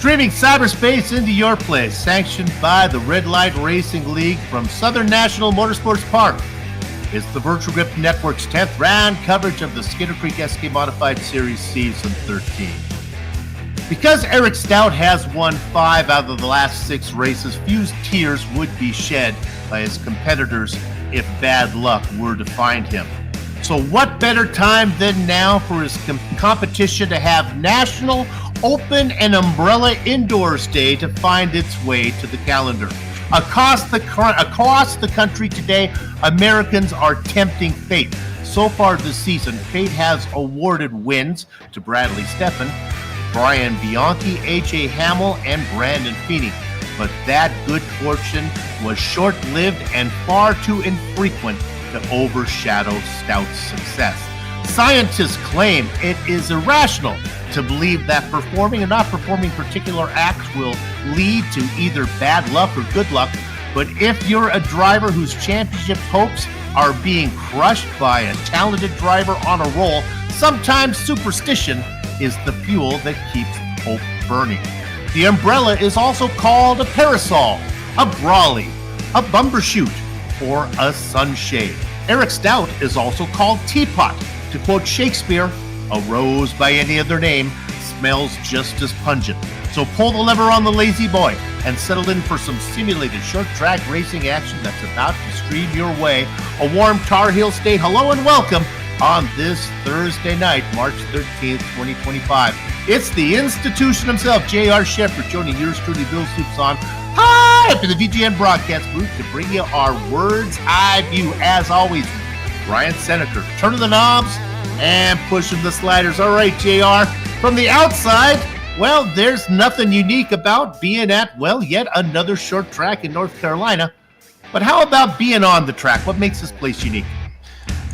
Streaming cyberspace into your place, sanctioned by the Red Light Racing League from Southern National Motorsports Park. It's the Virtual Grip Network's 10th round coverage of the Skitter Creek SK Modified Series Season 13. Because Eric Stout has won 5 out of the last 6 races, few tears would be shed by his competitors if bad luck were to find him. So what better time than now for his competition to have National Open and Umbrella Indoors Day to find its way to the calendar. Across the country today, Americans are tempting fate. So far this season, fate has awarded wins to Bradley Steffen, Brian Bianchi, A.J. Hamill, and Brandon Feeney. But that good fortune was short-lived and far too infrequent to overshadow Stout's success. Scientists claim it is irrational to believe that performing and not performing particular acts will lead to either bad luck or good luck. But if you're a driver whose championship hopes are being crushed by a talented driver on a roll, sometimes superstition is the fuel that keeps hope burning. The umbrella is also called a parasol, a brolly, a bumbershoot, or a sunshade. Eric Stout is also called teapot. To quote Shakespeare, a rose by any other name smells just as pungent. So pull the lever on the lazy boy and settle in for some simulated short track racing action that's about to stream your way. A warm Tar Heel State hello and welcome on this Thursday night, March 13th, 2025. It's the institution himself, J.R. Shepherd, joining yours truly, Bill Soups on. Hi, up in the VGN broadcast booth to bring you our Words Eye View. As always, Ryan Seneker, turning the knobs and pushing the sliders. All right, JR, from the outside, well, there's nothing unique about being at, well, yet another short track in North Carolina. But how about being on the track? What makes this place unique?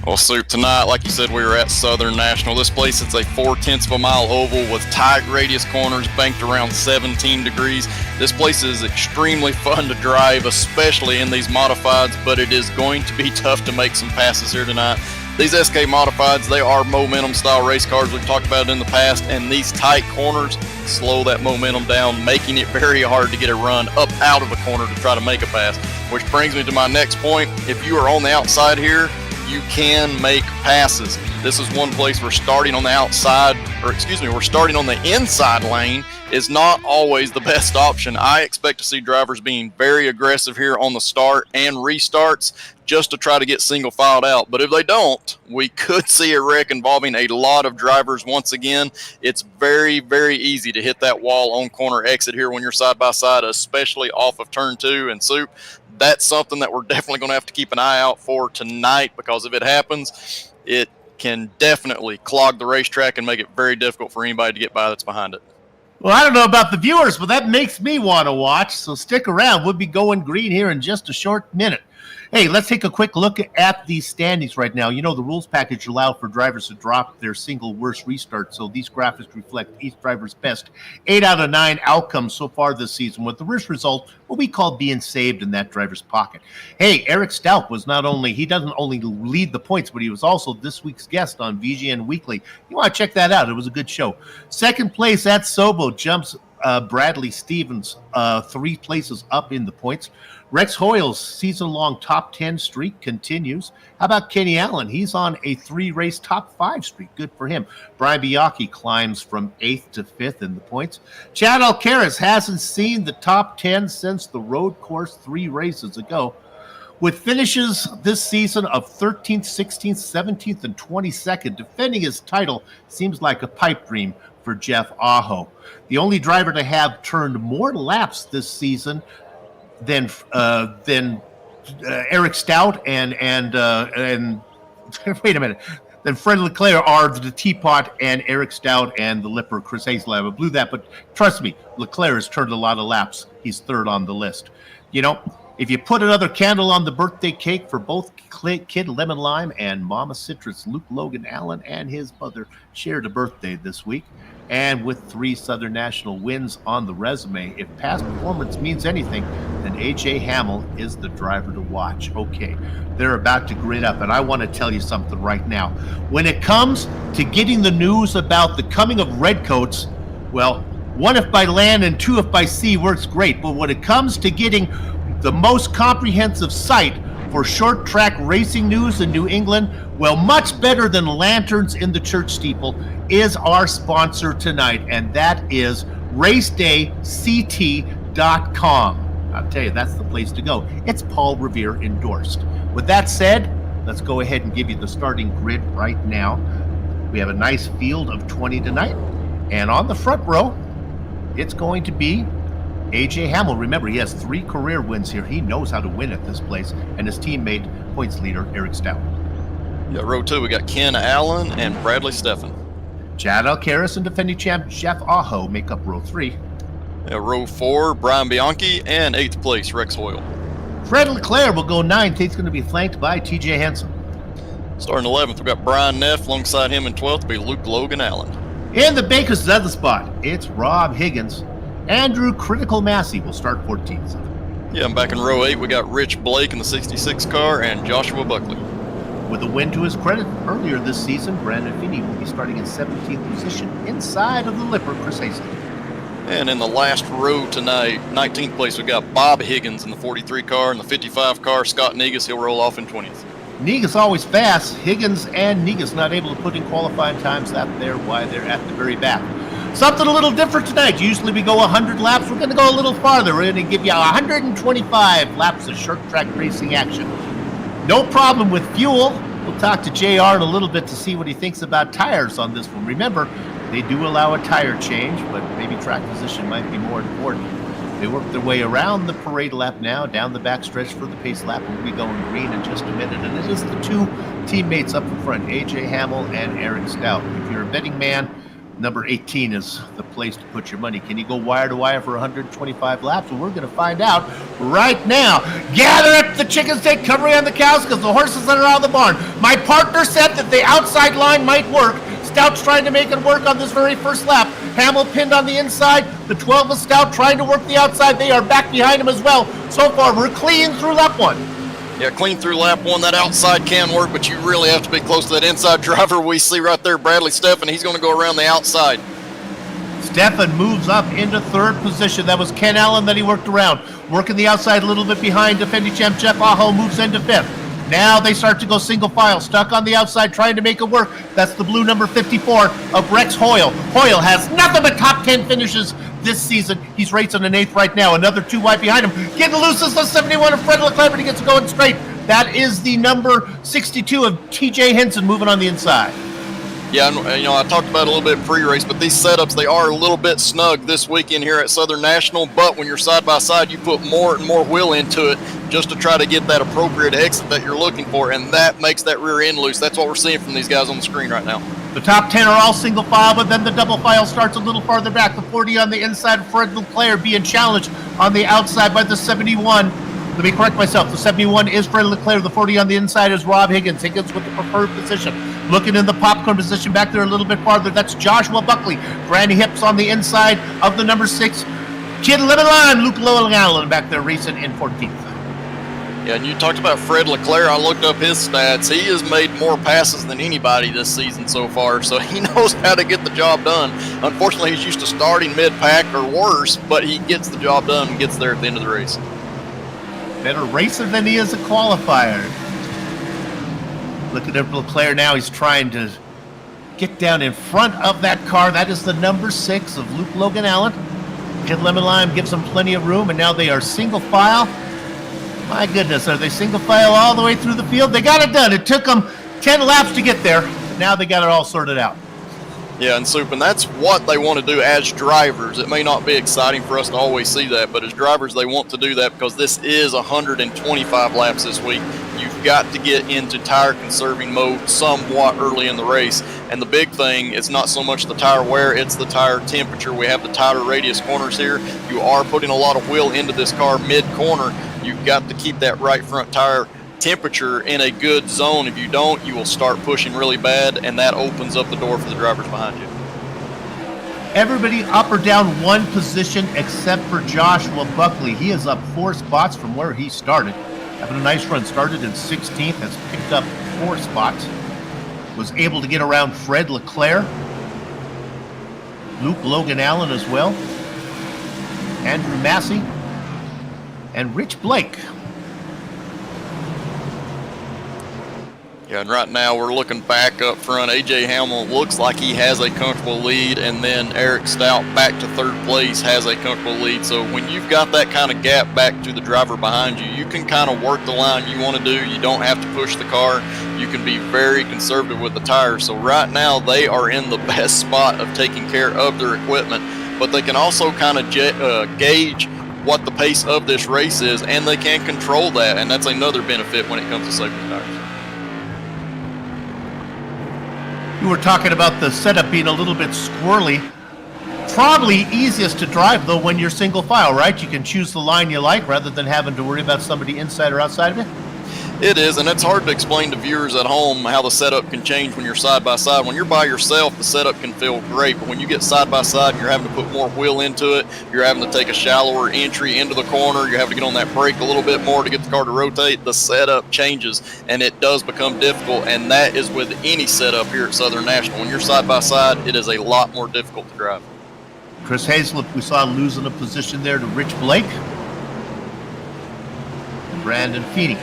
Well, Soup, tonight, like you said, we were at Southern National. This place is a 0.4 of a mile oval with tight radius corners banked around 17 degrees. This place is extremely fun to drive, especially in these modifieds, but it is going to be tough to make some passes here tonight. These SK Modifieds, they are momentum-style race cars. We've talked about it in the past, and these tight corners slow that momentum down, making it very hard to get a run up out of a corner to try to make a pass, which brings me to my next point. If you are on the outside here, you can make passes. This is one place we're starting on the outside, we're starting on the inside lane is not always the best option. I expect to see drivers being very aggressive here on the start and restarts just to try to get single filed out. But if they don't, we could see a wreck involving a lot of drivers once again. It's very, very easy to hit that wall on corner exit here when you're side by side, especially off of turn 2 and Soup. That's something that we're definitely going to have to keep an eye out for tonight, because if it happens, it can definitely clog the racetrack and make it very difficult for anybody to get by that's behind it. Well, I don't know about the viewers, but that makes me want to watch, so stick around. We'll be going green here in just a short minute. Hey, let's take a quick look at the standings right now. You know, the rules package allow for drivers to drop their single worst restart, so these graphics reflect each driver's best 8 out of 9 outcomes so far this season, with the worst result what we call being saved in that driver's pocket. Hey, Eric Stout was he doesn't only lead the points, but he was also this week's guest on VGN Weekly. You want to check that out. It was a good show. Second place at Sobo jumps Bradley Stevens 3 places up in the points. Rex Hoyle's season-long top 10 streak continues. How about Kenny Allen? He's on a 3-race top 5 streak. Good for him. Brian Bianchi climbs from 8th to 5th in the points. Chad Alcaraz hasn't seen the top 10 since the road course 3 races ago. With finishes this season of 13th, 16th, 17th, and 22nd, defending his title seems like a pipe dream for Jeff Aho. The only driver to have turned more laps this season than Eric Stout and wait a minute, then Fred Leclerc are the Teapot and Eric Stout and the Lipper, Chris Hazelab. I blew that, but trust me, Leclerc has turned a lot of laps. He's 3rd on the list. You know, if you put another candle on the birthday cake for both Kid Lemon Lime and Mama Citrus, Luke Logan Allen and his mother shared a birthday this week. And with 3 Southern National wins on the resume, if past performance means anything, then A.J. Hamill is the driver to watch. Okay, they're about to grid up, and I want to tell you something right now. When it comes to getting the news about the coming of Redcoats, well, One if by land and two if by sea works great, but when it comes to getting the most comprehensive site for short track racing news in New England, well, much better than lanterns in the church steeple is our sponsor tonight, and that is racedayct.com. I'll tell you, that's the place to go. It's Paul Revere endorsed. With that said, let's go ahead and give you the starting grid right now. We have a nice field of 20 tonight, and on the front row, it's going to be A.J. Hamill. Remember, he has 3 career wins here. He knows how to win at this place, and his teammate, points leader, Eric Stout. Yeah, row 2, we got Ken Allen and Bradley Steffen. Chad Alcaraz and defending champ Jeff Aho make up row 3. Yeah, row 4, Brian Bianchi, and 8th place, Rex Hoyle. Fred Leclerc will go 9th. He's going to be flanked by T.J. Henson. Starting 11th, we've got Brian Neff. Alongside him in 12th will be Luke Logan Allen. In the Baker's Leather spot, it's Rob Higgins. Andrew Critical Massey will start 14th. Yeah, and back in row 8, we got Rich Blake in the 66 car and Joshua Buckley. With a win to his credit earlier this season, Brandon Finney will be starting in 17th position inside of the Lipper, Chris Hastings. And in the last row tonight, 19th place, we got Bob Higgins in the 43 car and the 55 car. Scott Negus, he'll roll off in 20th. Negus always fast. Higgins and Negus not able to put in qualifying times. That's why they're at the very back. Something a little different tonight. Usually we go 100 laps. We're going to go a little farther. We're going to give you 125 laps of short track racing action. No problem with fuel. We'll talk to JR in a little bit to see what he thinks about tires on this one. Remember, they do allow a tire change, but maybe track position might be more important. They work their way around the parade lap now, down the backstretch for the pace lap. We'll be going green in just a minute. And it is the 2 teammates up in front, A.J. Hamill and Eric Stout. If you're a betting man, number 18 is the place to put your money. Can you go wire to wire for 125 laps? Well, we're going to find out right now. Gather up the chickens, take cover on the cows, because the horses that are out of the barn. My partner said that the outside line might work. Stout's trying to make it work on this very first lap. Hamill pinned on the inside. The 12 of Stout trying to work the outside. They are back behind him as well. So far, we're clean through lap 1. Yeah, clean through lap 1. That outside can work, but you really have to be close to that inside driver. We see right there Bradley Steffen. He's going to go around the outside. Steffen moves up into 3rd position. That was Ken Allen that he worked around. Working the outside a little bit behind defending champ Jeff Aho moves into 5th. Now they start to go single file, stuck on the outside, trying to make it work. That's the blue number 54 of Rex Hoyle. Hoyle has nothing but top 10 finishes this season. He's racing an 8th right now. Another 2 wide behind him. Getting loose is the 71 of Fred Leclerc, but he gets going straight. That is the number 62 of T.J. Henson moving on the inside. Yeah, I talked about it a little bit pre-race, but these setups, they are a little bit snug this weekend here at Southern National, but when you're side by side, you put more and more wheel into it just to try to get that appropriate exit that you're looking for, and that makes that rear end loose. That's what we're seeing from these guys on the screen right now. The top 10 are all single file, but then the double file starts a little farther back. The 40 on the inside, Fred Leclerc being challenged on the outside by the 71. Let me correct myself. The 71 is Fred Leclerc. The 40 on the inside is Rob Higgins. Higgins with the preferred position. Looking in the popcorn position back there a little bit farther. That's Joshua Buckley. Granny Hips on the inside of the number 6. Kid Lemon Lime, Luke Lowen Allen back there racing in 14th. Yeah, and you talked about Fred Leclerc. I looked up his stats. He has made more passes than anybody this season so far, so he knows how to get the job done. Unfortunately, he's used to starting mid-pack or worse, but he gets the job done and gets there at the end of the race. Better racer than he is a qualifier. Looking at Leclerc now, he's trying to get down in front of that car. That is the number 6 of Luke Logan Allen. Kid Lemon Lime gives them plenty of room, and now they are single file. My goodness, are they single file all the way through the field? They got it done. It took them 10 laps to get there. Now they got it all sorted out. Yeah, and Soup, and that's what they want to do as drivers. It may not be exciting for us to always see that, but as drivers, they want to do that because this is 125 laps this week. You've got to get into tire conserving mode somewhat early in the race. And the big thing is not so much the tire wear, it's the tire temperature. We have the tighter radius corners here. You are putting a lot of wheel into this car mid-corner. You've got to keep that right front tire temperature in a good zone. If you don't, you will start pushing really bad, and that opens up the door for the drivers behind you. Everybody up or down one position except for Joshua Buckley. He is up 4 spots from where he started. Having a nice run. Started in 16th, has picked up 4 spots. Was able to get around Fred Leclerc. Luke Logan Allen as well, Andrew Massey, and Rich Blake. Yeah, and right now we're looking back up front. A.J. Hamill looks like he has a comfortable lead, and then Eric Stout back to third place has a comfortable lead. So when you've got that kind of gap back to the driver behind you, you can kind of work the line you want to do. You don't have to push the car. You can be very conservative with the tires. So right now they are in the best spot of taking care of their equipment, but they can also kind of gauge what the pace of this race is, and they can control that, and that's another benefit when it comes to safety tires. You were talking about the setup being a little bit squirrely. Probably easiest to drive, though, when you're single file, right? You can choose the line you like rather than having to worry about somebody inside or outside of it. It is, and it's hard to explain to viewers at home how the setup can change when you're side by side. When you're by yourself, the setup can feel great, but when you get side by side, you're having to put more wheel into it. You're having to take a shallower entry into the corner. You're having to get on that brake a little bit more to get the car to rotate. The setup changes, and it does become difficult, and that is with any setup here at Southern National. When you're side by side, it is a lot more difficult to drive. Chris Hazlett, we saw losing a position there to Rich Blake and Brandon Feeney.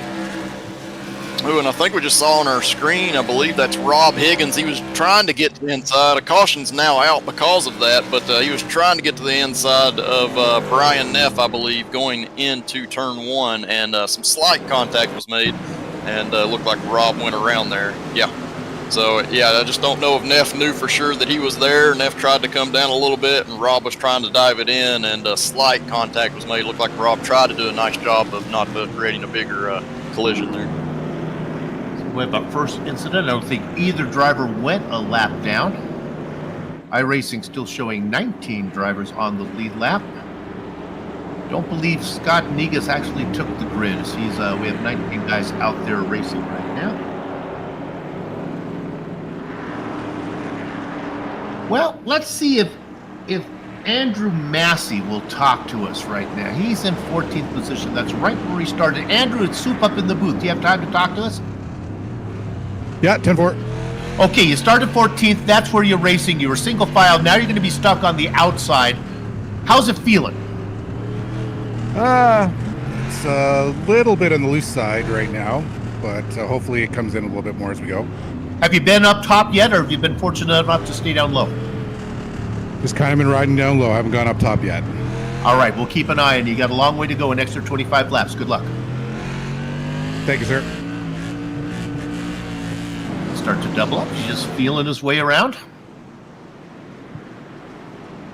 Ooh, and I think we just saw on our screen, I believe that's Rob Higgins. He was trying to get to the inside. A caution's now out because of that, but he was trying to get to the inside of Brian Neff, I believe, going into turn one, and some slight contact was made, and looked like Rob went around there. Yeah. So, yeah, I just don't know if Neff knew for sure that he was there. Neff tried to come down a little bit, and Rob was trying to dive it in, and slight contact was made. It looked like Rob tried to do a nice job of not creating a bigger collision there. We have our first incident. I don't think either driver went a lap down. iRacing still showing 19 drivers on the lead lap. Don't believe Scott Negas actually took the grid. We have 19 guys out there racing right now. Well, let's see if Andrew Massey will talk to us right now. He's in 14th position. That's right where he started. Andrew, it's Soup up in the booth. Do you have time to talk to us? Yeah, 10-4. Okay, you started 14th. That's where you're racing. You were single file. Now you're going to be stuck on the outside. How's it feeling? It's a little bit on the loose side right now, but hopefully it comes in a little bit more as we go. Have you been up top yet, or have you been fortunate enough to stay down low? Just kind of been riding down low. I haven't gone up top yet. All right, we'll keep an eye on you. You got a long way to go, an extra 25 laps. Good luck. Thank you, sir. Start to double up. He's just feeling his way around.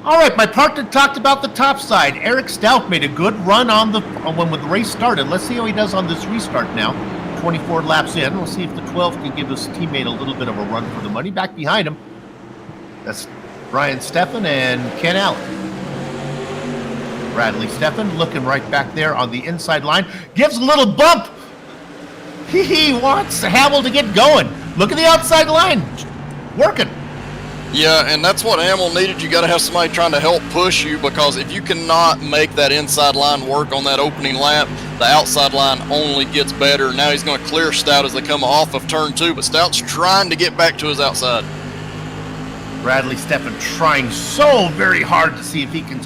All right, my partner talked about the top side. Eric Stout made a good run when the race started. Let's see how he does on this restart now. 24 laps in. We'll see if the 12 can give his teammate a little bit of a run for the money. Back behind him, that's Brian Steffen and Ken Allen. Bradley Steffen looking right back there on the inside line. Gives a little bump. He wants Hamill to get going. Look at the outside line. Working. Yeah, and that's what Hamill needed. You got to have somebody trying to help push you, because if you cannot make that inside line work on that opening lap, the outside line only gets better. Now he's going to clear Stout as they come off of turn two, but Stout's trying to get back to his outside. Bradley Steffen trying so very hard to see if he can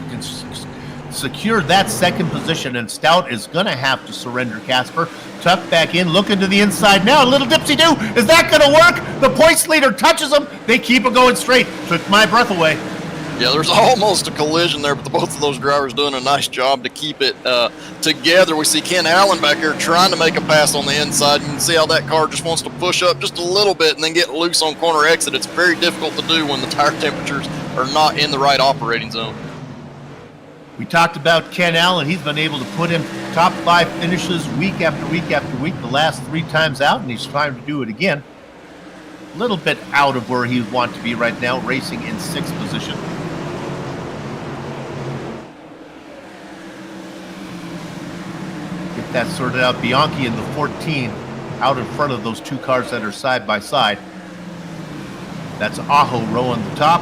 secure that second position, and Stout is going to have to surrender Casper. Tuck back in, looking to the inside now. A little dipsy-do. Is that going to work? The points leader touches him. They keep it going straight. Took my breath away. Yeah, there's almost a collision there, but both of those drivers doing a nice job to keep it together. We see Ken Allen back here trying to make a pass on the inside. You can see how that car just wants to push up just a little bit and then get loose on corner exit. It's very difficult to do when the tire temperatures are not in the right operating zone. We talked about Ken Allen. He's been able to put in top 5 finishes week after week after week the last 3 times out, and he's trying to do it again. A little bit out of where he would want to be right now, racing in 6th position. Get that sorted out. Bianchi in the 14, out in front of those 2 cars that are side by side. That's Aho row on the top.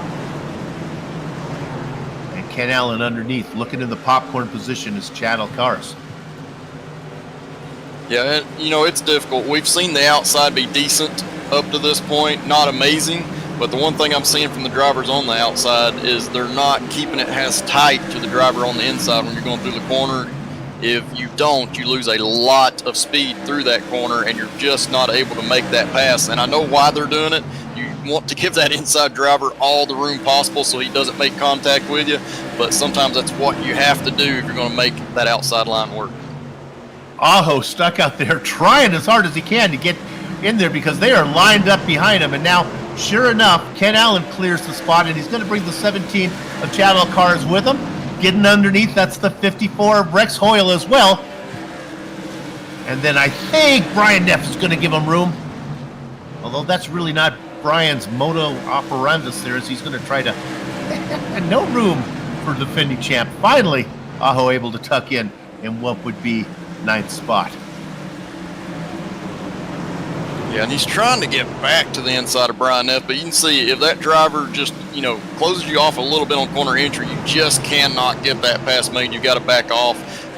Ken Allen underneath, looking in the popcorn position is Chad Alcaraz. Yeah, you know, it's difficult. We've seen the outside be decent up to this point, not amazing, But the one thing I'm seeing from the drivers on the outside is they're not keeping it as tight to the driver on the inside when you're going through the corner. If you don't, you lose a lot of speed through that corner, and you're just not able to make that pass. And I know why they're doing it. You want to give that inside driver all the room possible so he doesn't make contact with you, but sometimes that's what you have to do if you're going to make that outside line work. Aho stuck out there trying as hard as he can to get in there because they are lined up behind him. And now, sure enough, Ken Allen clears the spot, and he's going to bring the 17 of Chadwell cars with him. Getting underneath, that's the 54 of Rex Hoyle as well. And then I think Brian Neff is going to give him room. Although that's really not Brian's moto operandus there, as he's going to try to... no room for defending champ. Finally, Aho able to tuck in what would be 9th spot. Yeah, and he's trying to get back to the inside of Brian Neff, but you can see if that driver just, closes you off a little bit on corner entry, you just cannot get that pass made. You got to back off.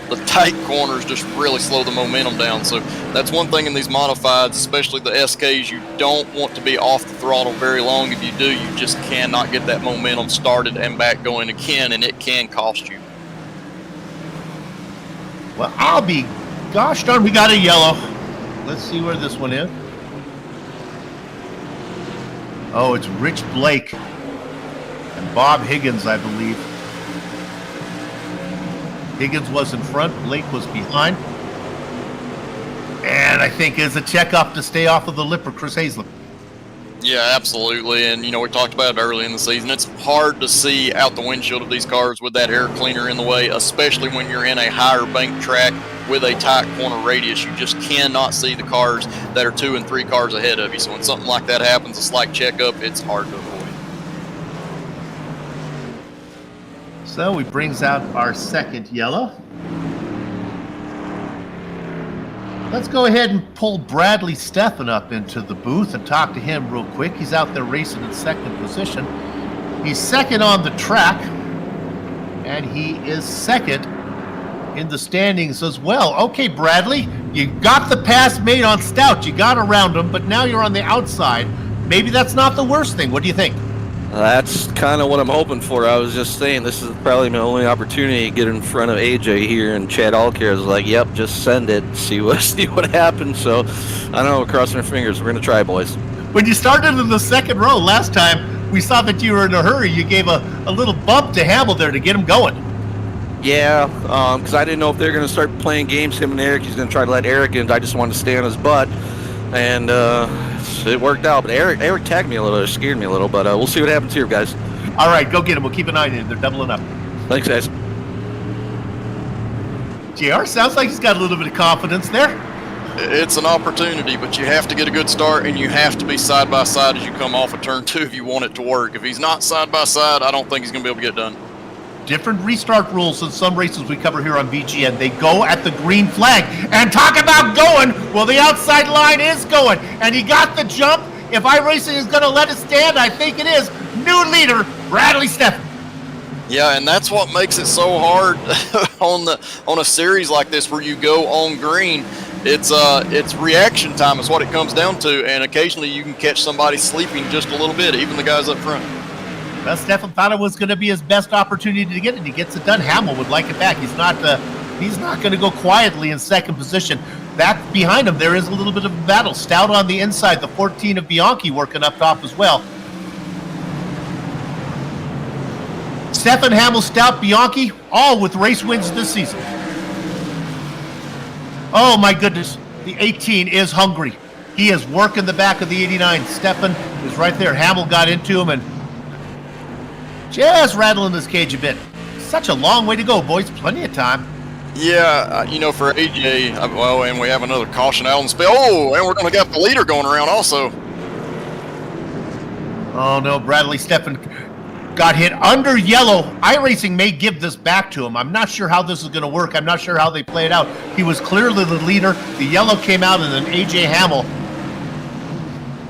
The tight corners just really slow the momentum down. So that's one thing in these modifieds, especially the SKs, you don't want to be off the throttle very long. If you do, you just cannot get that momentum started and back going again, and it can cost you. Well, I'll be gosh darn, we got a yellow. Let's see where this one is. Oh, it's Rich Blake and Bob Higgins, I believe. Higgins was in front, Blake was behind. And I think it's a check-off to stay off of the lip of Chris Haslam. Yeah, absolutely. And, we talked about it early in the season. It's hard to see out the windshield of these cars with that air cleaner in the way, especially when you're in a higher bank track with a tight corner radius. You just cannot see the cars that are 2 and 3 cars ahead of you. So when something like that happens, a slight checkup, it's hard to avoid. So he brings out our second yellow. Let's go ahead and pull Bradley Stephan up into the booth and talk to him real quick. He's out there racing in second position. He's second on the track, and he is second in the standings as well. Okay, Bradley, you got the pass made on Stout. You got around him, but now you're on the outside. Maybe that's not the worst thing. What do you think? That's kind of what I'm hoping for. I was just saying this is probably my only opportunity to get in front of AJ here, and Chad Allcare was like, yep, just send it, see what happens. So I don't know, we're crossing our fingers. We're going to try, boys. When you started in the second row last time, we saw that you were in a hurry. You gave a little bump to Hamill there to get him going. Yeah, because I didn't know if they were going to start playing games, him and Eric. He's going to try to let Eric in. I just wanted to stay on his butt. And it worked out. But Eric tagged me a little. It scared me a little. But we'll see what happens here, guys. All right, go get him. We'll keep an eye on it. They're doubling up. Thanks, guys. JR sounds like he's got a little bit of confidence there. It's an opportunity, but you have to get a good start, and you have to be side by side as you come off of turn 2 if you want it to work. If he's not side by side, I don't think he's going to be able to get it done. Different restart rules than some races we cover here on VGN. They go at the green flag. And talk about going, well, the outside line is going. And he got the jump. If iRacing is going to let it stand, I think it is. New leader, Bradley Stephan. Yeah, and that's what makes it so hard on a series like this where you go on green. It's reaction time is what it comes down to, and occasionally you can catch somebody sleeping just a little bit, even the guys up front. Well, Stephan thought it was going to be his best opportunity to get it. He gets it done. Hamill would like it back. He's not going to go quietly in second position. Back behind him, there is a little bit of a battle. Stout on the inside, the 14 of Bianchi working up top as well. Stephan, Hamill, Stout, Bianchi, all with race wins this season. Oh my goodness, the 18 is hungry. He is working the back of the 89. Stephan is right there. Hamill got into him and just rattling this cage a bit. Such a long way to go, boys. Plenty of time. Yeah, for AJ, well, and we have another caution out on the spill. Oh, and we're going to get the leader going around also. Oh no, Bradley Stephan got hit under yellow. iRacing may give this back to him. I'm not sure how this is going to work. I'm not sure how they play it out. He was clearly the leader. The yellow came out, and then AJ Hamill,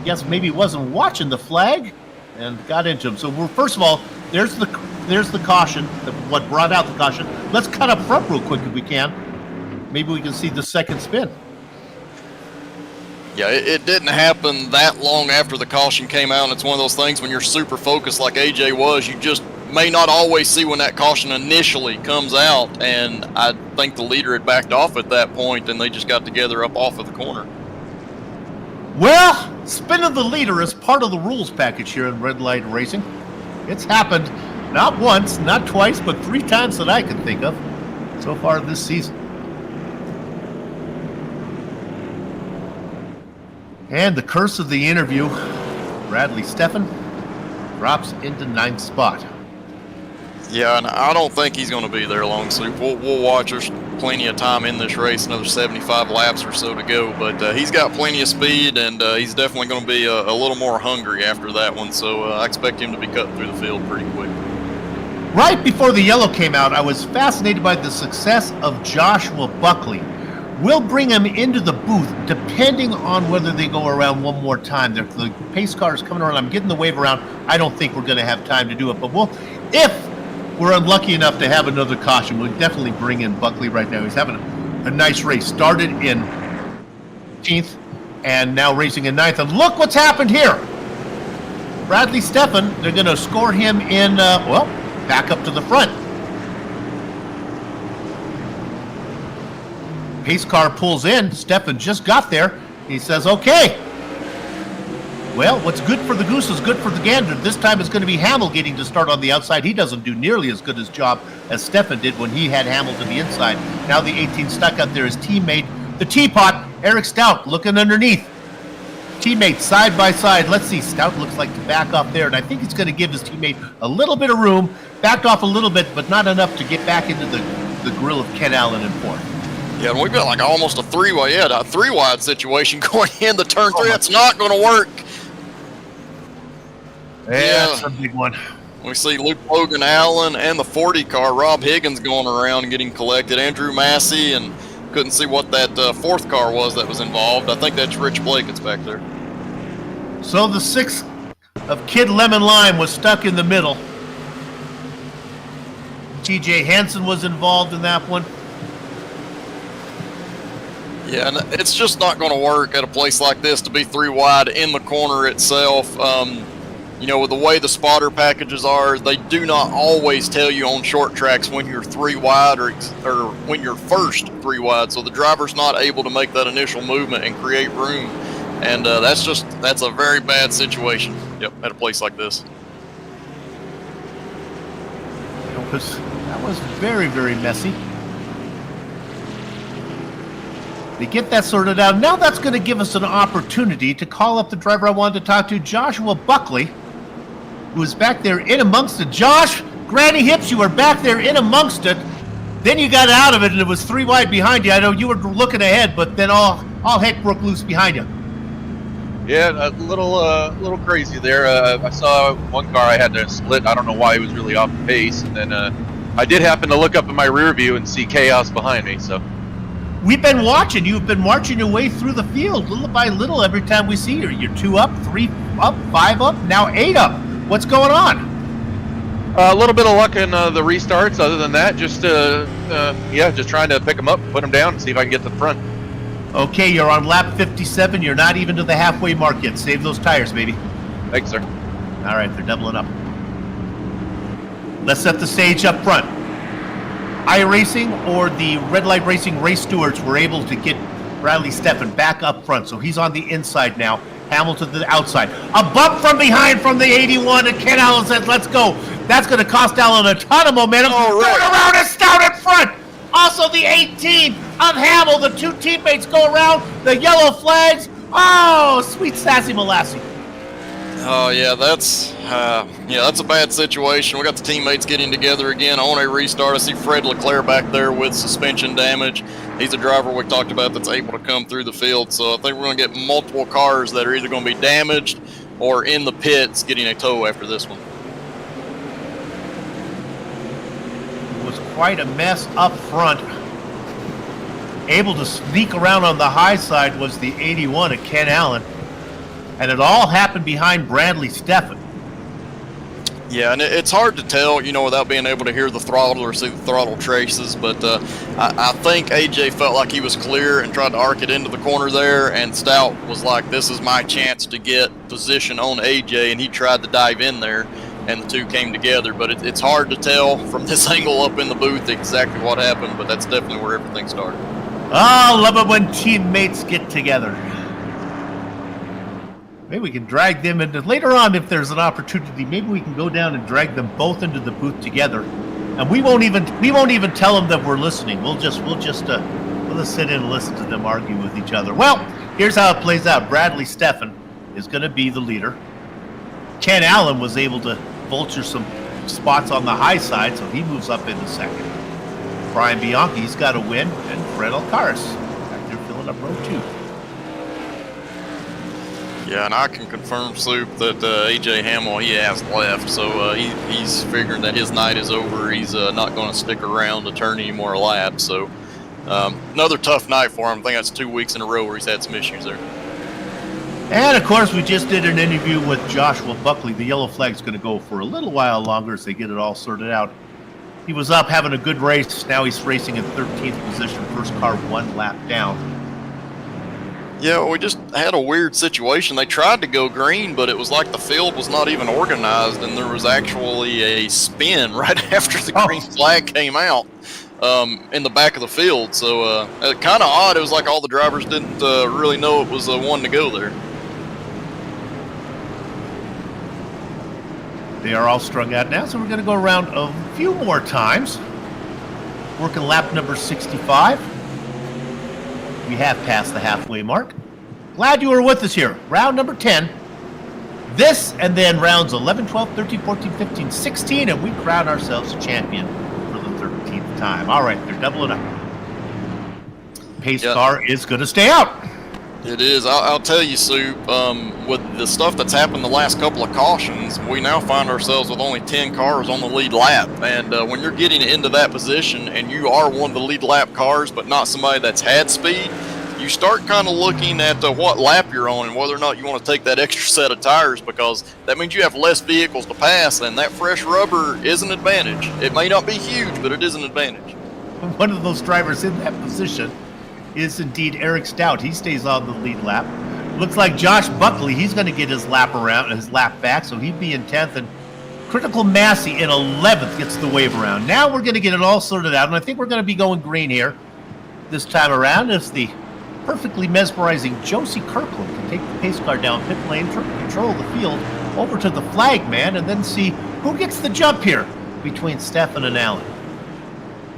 guess maybe wasn't watching the flag and got into him. So first of all, there's the caution, what brought out the caution. Let's cut up front real quick if we can. Maybe we can see the second spin. Yeah, it didn't happen that long after the caution came out, and it's one of those things when you're super focused like AJ was, you just may not always see when that caution initially comes out, and I think the leader had backed off at that point, and they just got together up off of the corner. Well, spinning the leader is part of the rules package here in Red Light Racing. It's happened not once, not twice, but 3 times that I can think of so far this season. And the curse of the interview, Bradley Steffen drops into 9th spot. Yeah, and I don't think he's going to be there long, so we'll watch. There's plenty of time in this race, another 75 laps or so to go, but he's got plenty of speed, and he's definitely going to be a little more hungry after that one, so I expect him to be cutting through the field pretty quick. Right before the yellow came out, I was fascinated by the success of Joshua Buckley. We'll bring him into the booth depending on whether they go around one more time. The pace car is coming around. I'm getting the wave around. I don't think we're going to have time to do it, but if we're unlucky enough to have another caution, we'll definitely bring in Buckley right now. He's having a nice race. Started in 15th and now racing in 9th. And look what's happened here. Bradley Steffen, they're going to score him in, back up to the front. Pace car pulls in. Steffen just got there. He says, okay. Well, what's good for the goose is good for the gander. This time it's going to be Hamill getting to start on the outside. He doesn't do nearly as good a job as Steffen did when he had Hamill to the inside. Now the 18 stuck out there, his teammate, the teapot, Eric Stout, looking underneath. Teammates side by side. Let's see, Stout looks like to back off there, and I think he's going to give his teammate a little bit of room. Backed off a little bit, but not enough to get back into the grill of Ken Allen in 4th. Yeah, and we've got like almost a 3-wide situation going into turn 3. That's not going to work. Yeah, that's a big one. We see Luke Logan Allen and the 40 car, Rob Higgins, going around and getting collected. Andrew Massey, and couldn't see what that 4th car was that was involved. I think that's Rich Blake that's back there. So the 6th of Kid Lemon Lime was stuck in the middle. TJ Hansen was involved in that one. Yeah, and it's just not going to work at a place like this to be 3 wide in the corner itself. With the way the spotter packages are, they do not always tell you on short tracks when you're 3 wide or when you're first 3 wide. So the driver's not able to make that initial movement and create room. And that's a very bad situation, at a place like this. That was very, very messy. They get that sorted out. Now that's going to give us an opportunity to call up the driver I wanted to talk to, Joshua Buckley, who is back there in amongst it. Josh, Granny Hips, you were back there in amongst it. Then you got out of it, and it was 3 wide behind you. I know you were looking ahead, but then all heck broke loose behind you. Yeah, a little crazy there. I saw one car I had to split. I don't know why he was really off the pace, and then I did happen to look up in my rear view and see chaos behind me. So we've been watching. You've been marching your way through the field, little by little. Every time we see you, you're 2 up, 3 up, 5 up, now 8 up. What's going on? A little bit of luck in the restarts. Other than that, just trying to pick them up, put them down, and see if I can get to the front. Okay, you're on lap 57. You're not even to the halfway mark yet. Save those tires, baby. Thanks, sir. All right, they're doubling up. Let's set the stage up front. iRacing or the Red Light Racing race stewards were able to get Bradley Steffen back up front, so he's on the inside now. Hamilton to the outside. A bump from behind from the 81, and Ken Allen says, let's go. That's going to cost Allen a ton of momentum. All right. Going around and Stout in front. Also the 18 of Hamill. The 2 teammates go around. The yellow flags. Oh, sweet sassy molasses. Oh yeah, that's a bad situation. We got the teammates getting together again on a restart. I see Fred Leclerc back there with suspension damage. He's a driver we talked about that's able to come through the field. So I think we're going to get multiple cars that are either going to be damaged or in the pits getting a tow after this one. It was quite a mess up front. Able to sneak around on the high side was the 81 of Ken Allen. And it all happened behind Bradley Steffen. Yeah, and it's hard to tell, without being able to hear the throttle or see the throttle traces. But I think AJ felt like he was clear and tried to arc it into the corner there, and Stout was like, "This is my chance to get position on AJ," and he tried to dive in there, and the two came together. But it's hard to tell from this angle up in the booth exactly what happened, but that's definitely where everything started. Oh, love it when teammates get together. Maybe we can drag them into later on if there's an opportunity. Maybe we can go down and drag them both into the booth together, and we won't even tell them that we're listening. We'll just sit in and listen to them argue with each other. Well, here's how it plays out. Bradley Steffen is going to be the leader. Ken Allen was able to vulture some spots on the high side, so he moves up into second. Brian Bianchi's got a win, and Fred Alcaraz back there filling up row 2. Yeah, and I can confirm, Soup, that AJ Hamill, he has left, so he's figuring that his night is over. He's not going to stick around to turn any more laps. So another tough night for him. I think that's 2 weeks in a row where he's had some issues there. And, of course, we just did an interview with Joshua Buckley. The yellow flag's going to go for a little while longer as they get it all sorted out. He was up having a good race. Now he's racing in 13th position. First car 1 lap down. Yeah, we just had a weird situation. They tried to go green, but it was like the field was not even organized, and there was actually a spin right after the green flag came out in the back of the field. So kind of odd. It was like all the drivers didn't really know it was one to go there. They are all strung out now, so we're going to go around a few more times. Working lap number 65. We have passed the halfway mark. Glad you were with us here. Round number 10. This and then rounds 11, 12, 13, 14, 15, 16, and we crown ourselves champion for the 13th time. All right, they're doubling up. Pace car is going to stay out. It is. I'll tell you, Soup, with the stuff that's happened the last couple of cautions, we now find ourselves with only 10 cars on the lead lap. And when you're getting into that position and you are one of the lead lap cars, but not somebody that's had speed, you start kind of looking at what lap you're on and whether or not you want to take that extra set of tires, because that means you have less vehicles to pass, and that fresh rubber is an advantage. It may not be huge, but it is an advantage. One of those drivers in that position is indeed Eric Stout. He stays on the lead lap. Looks like Josh Buckley, he's going to get his lap back, so he'd be in 10th. And Critical Massey in 11th gets the wave around. Now we're going to get it all sorted out, and I think we're going to be going green here this time around as the perfectly mesmerizing Josie Kirkland can take the pace car down pit lane, control the field over to the flag man, and then see who gets the jump here between Stefan and Allen.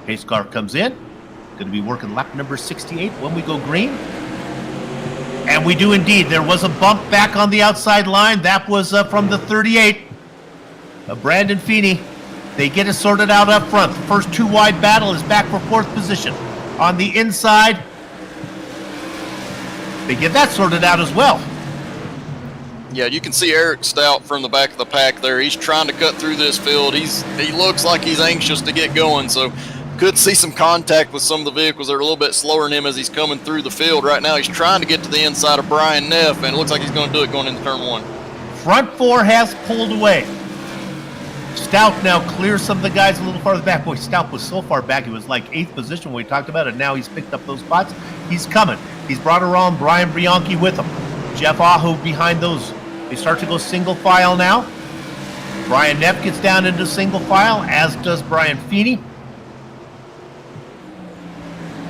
Pace car comes in. Going to be working lap number 68 when we go green. And we do indeed. There was a bump back on the outside line. That was from the 38. Brandon Feeney. They get it sorted out up front. The first 2 wide battle is back for 4th position. On the inside, they get that sorted out as well. Yeah, you can see Eric Stout from the back of the pack there. He's trying to cut through this field. He looks like he's anxious to get going, so could see some contact with some of the vehicles that are a little bit slower than him as he's coming through the field. Right now he's trying to get to the inside of Brian Neff, and it looks like he's going to do it going into turn 1. Front 4 has pulled away. Stout now clears some of the guys a little farther back. Boy, Stout was so far back. He was like 8th position when we talked about it. Now he's picked up those spots. He's coming. He's brought around Brian Bianchi with him. Jeff Aho behind those. They start to go single file now. Brian Neff gets down into single file, as does Brian Feeney.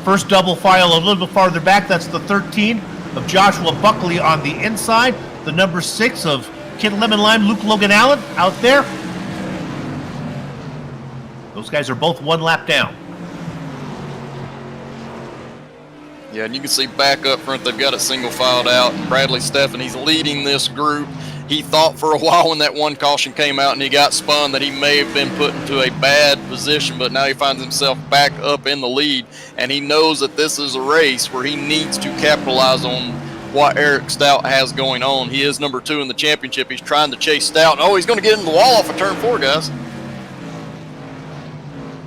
First double file a little bit farther back. That's the 13 of Joshua Buckley on the inside. The number 6 of Kid Lemon Lime, Luke Logan Allen out there. Those guys are both 1 lap down. Yeah, and you can see back up front, they've got it single filed out. Bradley Steffen, he's leading this group. He thought for a while when that one caution came out and he got spun that he may have been put into a bad position, but now he finds himself back up in the lead, and he knows that this is a race where he needs to capitalize on what Eric Stout has going on. He is number 2 in the championship. He's trying to chase Stout. Oh, he's going to get in the wall off of turn 4, guys.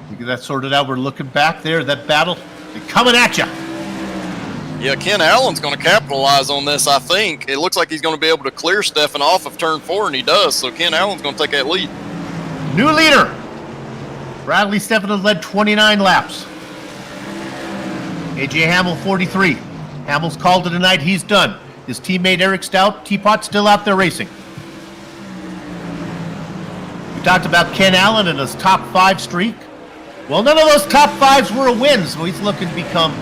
You get that sorted out. We're looking back there. That battle, they're coming at you. Yeah, Ken Allen's going to capitalize on this, I think. It looks like he's going to be able to clear Stefan off of turn 4, and he does. So Ken Allen's going to take that lead. New leader. Bradley Steffen led 29 laps. AJ Hamill 43. Hamill's called it tonight. He's done. His teammate Eric Stout, Teapot, still out there racing. We talked about Ken Allen and his top 5 streak. Well, none of those top 5s were a win, so he's looking to become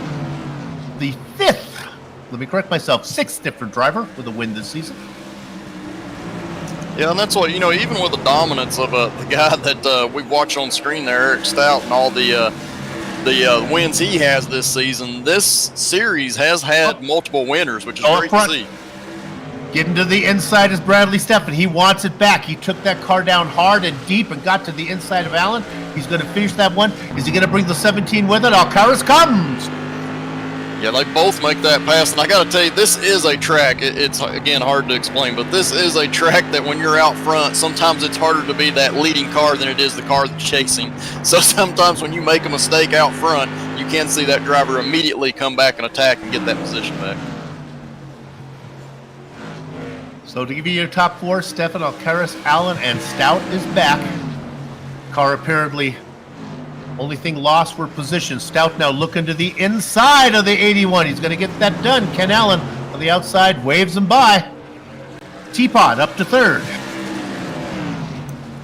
the 5th, let me correct myself, 6th different driver with a win this season. Yeah, and that's what, even with the dominance of the guy that we've watched on screen there, Eric Stout, and all the wins he has this season, this series has had multiple winners, which is great to see. Getting to the inside is Bradley Steffen. He wants it back. He took that car down hard and deep and got to the inside of Allen. He's going to finish that one. Is he going to bring the 17 with it? Alcaraz comes. Yeah, they both make that pass, and I got to tell you, this is a track. It's, again, hard to explain, but this is a track that when you're out front, sometimes it's harder to be that leading car than it is the car that's chasing. So sometimes when you make a mistake out front, you can see that driver immediately come back and attack and get that position back. So to give you your top 4, Steffen, Alcaraz, Allen, and Stout is back. Car apparently, only thing lost were positions. Stout now looking to the inside of the 81. He's going to get that done. Ken Allen on the outside waves him by. Teapot up to 3rd.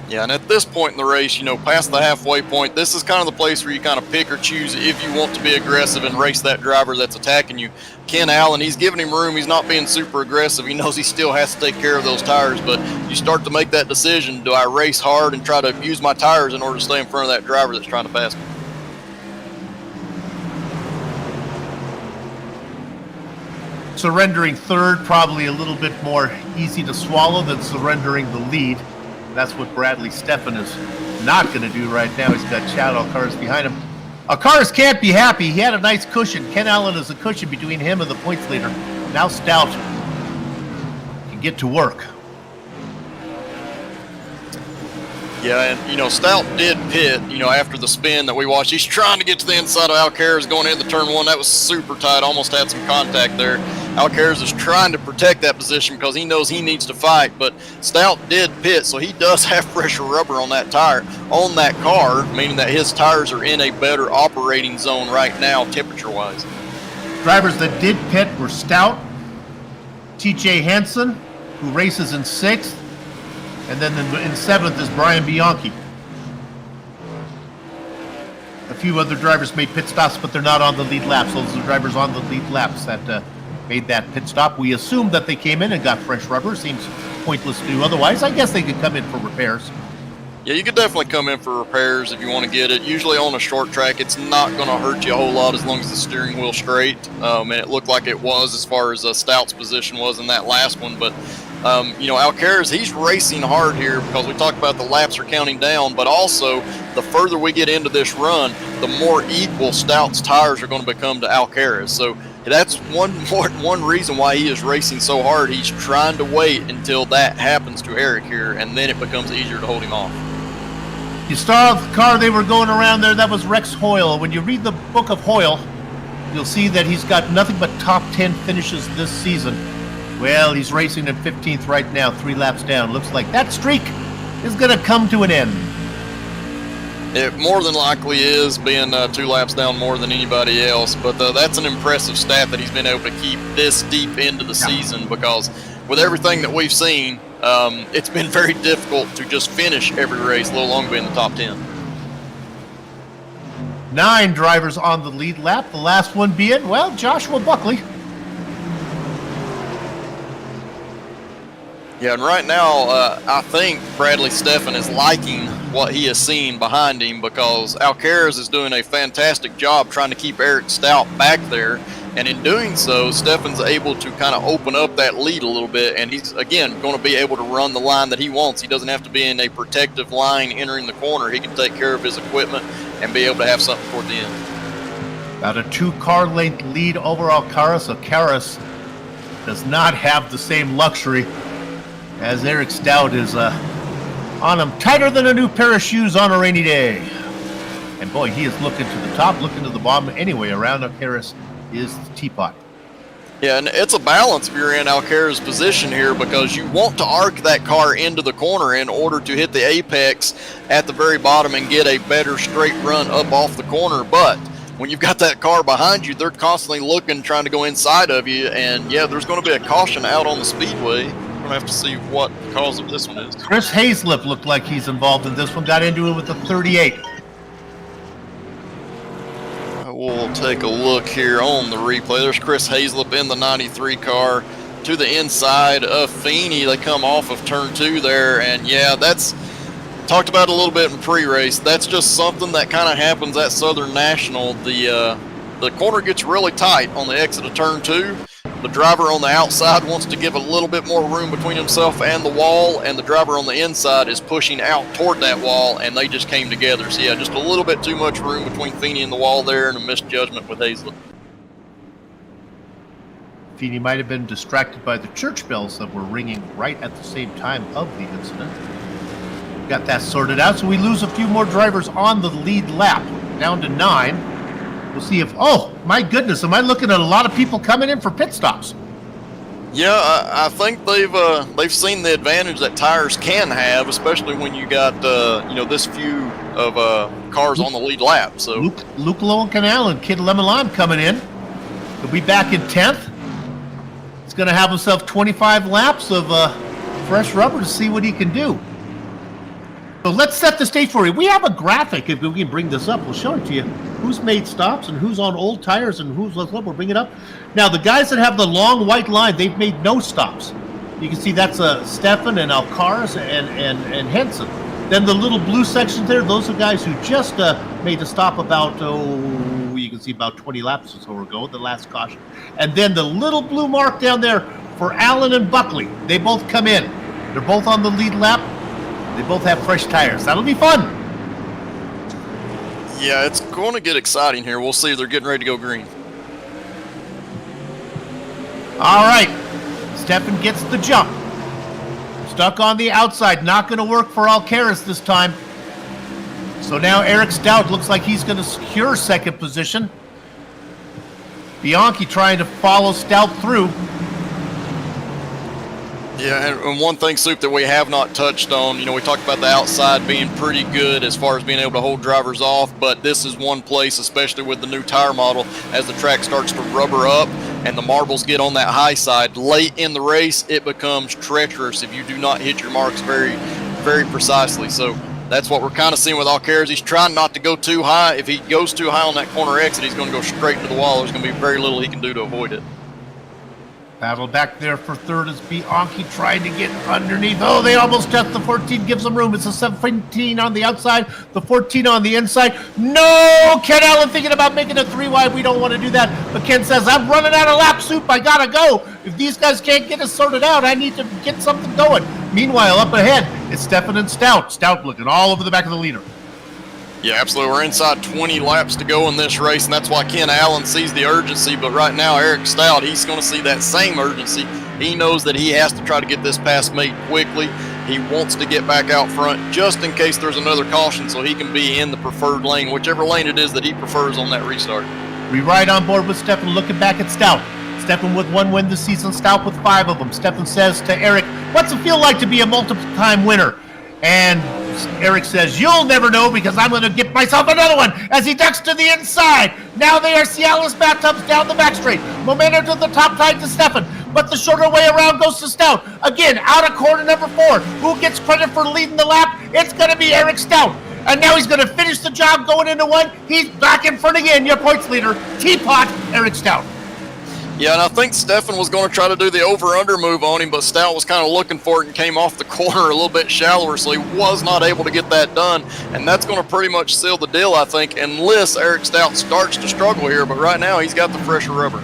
Yeah, and at this point in the race, past the halfway point, this is kind of the place where you kind of pick or choose if you want to be aggressive and race that driver that's attacking you. Ken Allen, he's giving him room. He's not being super aggressive. He knows he still has to take care of those tires, but you start to make that decision. Do I race hard and try to use my tires in order to stay in front of that driver that's trying to pass me? Surrendering 3rd, probably a little bit more easy to swallow than surrendering the lead. That's what Bradley Steffen is not going to do right now. He's got Chad Alcaraz behind him. Alcaraz can't be happy. He had a nice cushion. Ken Allen is a cushion between him and the points leader. Now Stout can get to work. Yeah, and, Stout did pit, after the spin that we watched. He's trying to get to the inside of Alcaraz going into turn 1. That was super tight, almost had some contact there. Alcaraz is trying to protect that position because he knows he needs to fight, but Stout did pit, so he does have pressure rubber on that tire, on that car, meaning that his tires are in a better operating zone right now, temperature-wise. Drivers that did pit were Stout, TJ Hansen, who races in 6th, and then in 7th is Brian Bianchi. A few other drivers made pit stops, but they're not on the lead laps. Those are the drivers on the lead laps that made that pit stop. We assumed that they came in and got fresh rubber. Seems pointless to do otherwise. I guess they could come in for repairs. Yeah, you could definitely come in for repairs if you want to get it. Usually on a short track, it's not going to hurt you a whole lot as long as the steering wheel's straight. And it looked like it was as far as Stout's position was in that last one. But Alcaraz, he's racing hard here because we talked about the laps are counting down, but also the further we get into this run, the more equal Stout's tires are going to become to Alcaraz. So that's one reason why he is racing so hard. He's trying to wait until that happens to Eric here, and then it becomes easier to hold him off. You saw the car they were going around there, that was Rex Hoyle. When you read the book of Hoyle, you'll see that he's got nothing but top 10 finishes this season. Well, he's racing in 15th right now, 3 laps down. Looks like that streak is going to come to an end. It more than likely is, being 2 laps down more than anybody else, but that's an impressive stat that he's been able to keep this deep into the season, because with everything that we've seen, it's been very difficult to just finish every race, let alone be in the top 10. 9 drivers on the lead lap, the last one being, well, Joshua Buckley. Yeah, and right now, I think Bradley Steffen is liking what he has seen behind him, because Alcaraz is doing a fantastic job trying to keep Eric Stout back there, and in doing so, Steffen's able to kind of open up that lead a little bit, and he's, again, going to be able to run the line that he wants. He doesn't have to be in a protective line entering the corner. He can take care of his equipment and be able to have something toward the end. About a 2-car length lead over Alcaraz, so Alcaraz does not have the same luxury as Eric Stout is on him tighter than a new pair of shoes on a rainy day. And boy, he is looking to the top, looking to the bottom. Anyway, around Alcaraz is the teapot. Yeah, and it's a balance if you're in Alcara's position here, because you want to arc that car into the corner in order to hit the apex at the very bottom and get a better straight run up off the corner. But when you've got that car behind you, they're constantly looking, trying to go inside of you. And yeah, there's going to be a caution out on the speedway. We're going to have to see what the cause of this one is. Chris Hazlip looked like he's involved in this one. Got into it with the 38. We'll take a look here on the replay. There's Chris Hazlip in the 93 car to the inside of Feeney. They come off of turn 2 there, and yeah, that's talked about a little bit in pre-race. That's just something that kind of happens at Southern National. The corner gets really tight on the exit of turn 2. The driver on the outside wants to give a little bit more room between himself and the wall, and the driver on the inside is pushing out toward that wall, and they just came together. So yeah, just a little bit too much room between Feeney and the wall there, and a misjudgment with Hazlip. Feeney might have been distracted by the church bells that were ringing right at the same time of the incident. Got that sorted out, so we lose a few more drivers on the lead lap, down to 9. We'll see if, oh my goodness, am I looking at a lot of people coming in for pit stops? Yeah, I think they've seen the advantage that tires can have, especially when you got this few of cars on the lead lap. So Luke Lowencanal and Kid Lemon Lime coming in. He'll be back in 10th. He's going to have himself 25 laps of fresh rubber to see what he can do. So let's set the stage for you. We have a graphic, if we can bring this up. We'll show it to you. Who's made stops and who's on old tires and who's, we'll bring it up. Now, the guys that have the long white line, they've made no stops. You can see that's Stefan and Alcaraz and Henson. Then the little blue sections there, those are guys who just made a stop about, you can see about 20 laps or so ago, the last caution. And then the little blue mark down there for Allen and Buckley. They both come in. They're both on the lead lap. They both have fresh tires. That'll be fun. yeah, it's going to get exciting here. We'll see if they're getting ready to go green. All right. Stefan gets the jump. Stuck on the outside. Not going to work for Alcaraz this time. So now Eric Stout looks like he's going to secure second position. Bianchi trying to follow Stout through. Yeah, and one thing, Soup, that we have not touched on, we talked about the outside being pretty good as far as being able to hold drivers off, but this is one place, especially with the new tire model, as the track starts to rubber up and the marbles get on that high side, late in the race, it becomes treacherous if you do not hit your marks very, very precisely. So that's what we're kind of seeing with Alcaraz. He's trying not to go too high. If he goes too high on that corner exit, he's going to go straight to the wall. There's going to be very little he can do to avoid it. Battle back there for third as Bianchi trying to get underneath. Oh, they almost touched the 14, gives them room. It's a 17 on the outside, the 14 on the inside. No! Ken Allen thinking about making a 3 wide. We don't want to do that. But Ken says, I'm running out of lap soup. I got to go. If these guys can't get us sorted out, I need to get something going. Meanwhile, up ahead, it's Stefan and Stout. Stout looking all over the back of the leader. Yeah, absolutely. We're inside 20 laps to go in this race, and that's why Ken Allen sees the urgency. But right now, Eric Stout, he's going to see that same urgency. He knows that he has to try to get this pass made quickly. He wants to get back out front just in case there's another caution so he can be in the preferred lane, whichever lane it is that he prefers on that restart. We ride on board with Stefan, looking back at Stout. Stefan with 1 win this season, Stout with 5 of them. Stefan says to Eric, what's it feel like to be a multiple-time winner? And Eric says, you'll never know because I'm going to get myself another one as he ducks to the inside. Now they are Cialis bathtubs down the back straight. Momentum to the top tied to Stefan, but the shorter way around goes to Stout. Again, out of corner number 4. Who gets credit for leading the lap? It's going to be Eric Stout. And now he's going to finish the job going into 1. He's back in front again, your points leader, Teapot, Eric Stout. Yeah, and I think Stefan was going to try to do the over-under move on him, but Stout was kind of looking for it and came off the corner a little bit shallower, so he was not able to get that done. And that's going to pretty much seal the deal, I think, unless Eric Stout starts to struggle here. But right now, he's got the fresher rubber.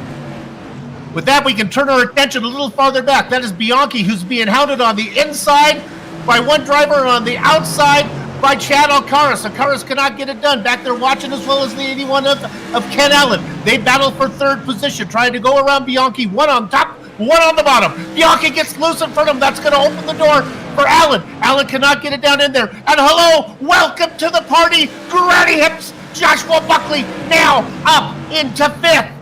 With that, we can turn our attention a little farther back. That is Bianchi, who's being hounded on the inside by one driver and on the outside by Chad Alcaraz. Alcaraz cannot get it done. Back there watching as well as the 81 of Ken Allen. They battle for third position, trying to go around Bianchi. 1 on top, 1 on the bottom. Bianchi gets loose in front of him. That's going to open the door for Allen. Allen cannot get it down in there. And hello, welcome to the party, Granny Hips. Joshua Buckley now up into 5th.